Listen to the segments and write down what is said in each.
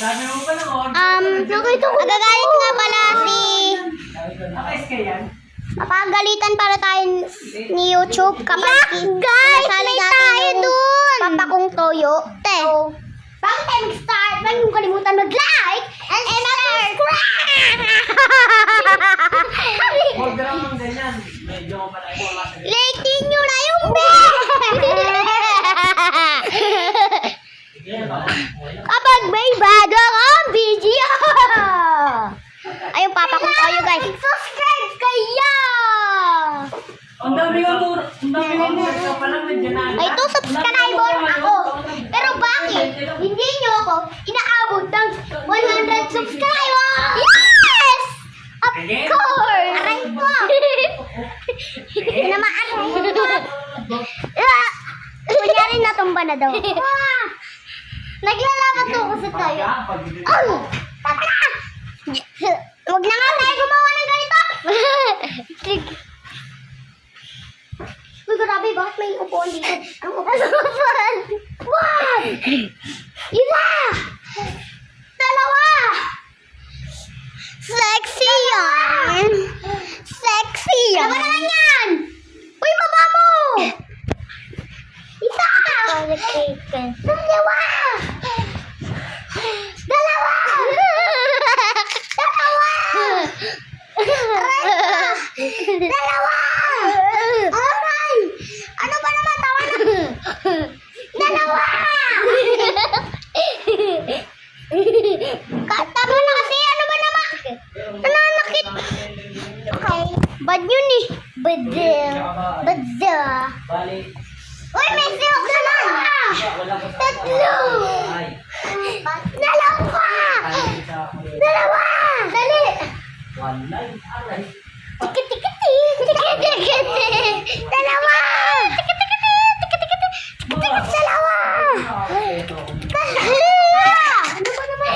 Sabi mo pa naman. Nagagalit nga pala si... Nakais ka yan? Papagalitan para tayo ni YouTube kapag guys, may tayo dun! Papakong toyo. Te. Bakit tayo mag-start? Huwag mong kalimutan mag-like and subscribe! Huwag ka naman ganyan. Medyo malaki mo lang. Rating nyo na yung kapag may bago akong video! Ayun, papakong toyo guys. Subscribe kayo! Ang dami nga mura. Ang dami nga mura ka pa lang. Nandiyan na. Ay, ito, subscriber ako. Pero bakit? Hindi nyo ako inaabot ng 100 subscribers! Yes! Of course! Aray po! Ano naman, aray po? Kunyari natumba na daw. Naglalaban to ako sa tayo. Huwag na nga tayo gumawa ng ganito! Uy, grabe, bakit may upuan dito? Ang upuan? One! Isa! Dalawa! Sexy yan! Sexy yan! Dalawa naman yan! Uy, baba mo! Isa! Dalawa! Dalawa! Dalawa! Aray! Ano ba naman? Tawa na! Dalawa! Tama na kasi! Ano ba naman? Nananakit! Okay. Bad yun eh. Bada. Balik. Uy, may silok na lang! Tatlo! Dalawa! Dalawa! Dali! Aray. Tikit-tikiti! Tikit-tikiti! Dalawa! Tikit-tikiti! Tikit-tikiti! Tikit-tikiti! Dalawa! Dalawa! Ano ba naman?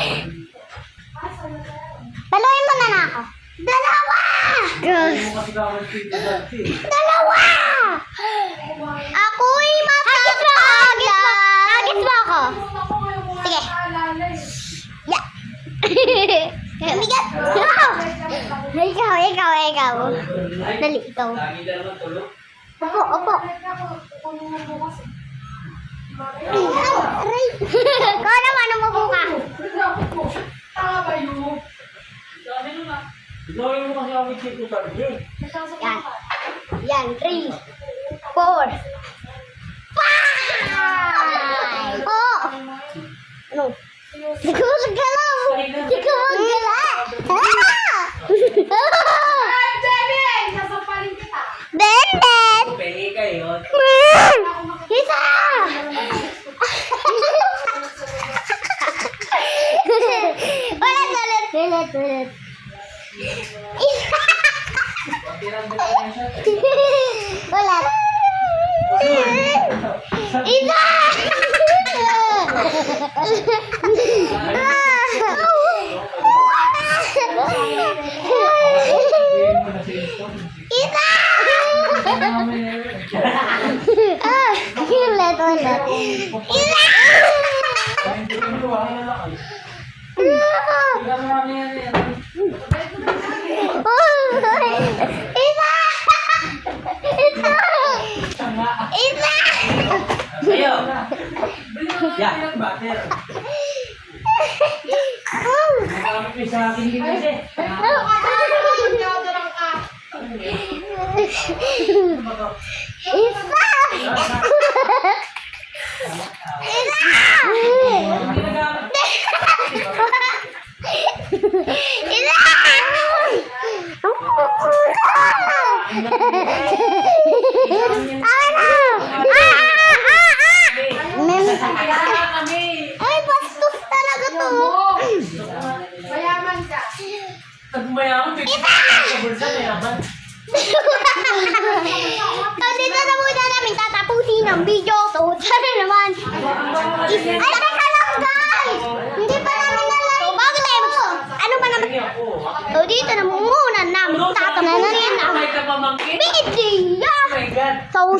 Paluin mo na ako. Dalawa! Dalawa! Ako'y masasagla! Agis mo ako? Sige. Yeah. Bigat! Ikaw. Dali, ikaw. Opo. Aray! Ikaw naman, umupo ka. Yan. 3, 4, 5! Oh! Ano? Di ko maggalaw! Ben! Pengi kayo. Isa! Ulit. Ulit. Isa! Isa! Ulit. Isa! Ayo. Ya. Nakakapit sa akin din kasi. Ay, bastos talaga to. Mayaman ka. Pag mayaman, bulsa mayaman. So, dito na muna namin tatapusin ang video. So, sana naman. Ay, teka lang guys! Hindi pa namin nalang. So, bago tayo ano ba naman? So, dito na muna namin tatapusin ang video. So,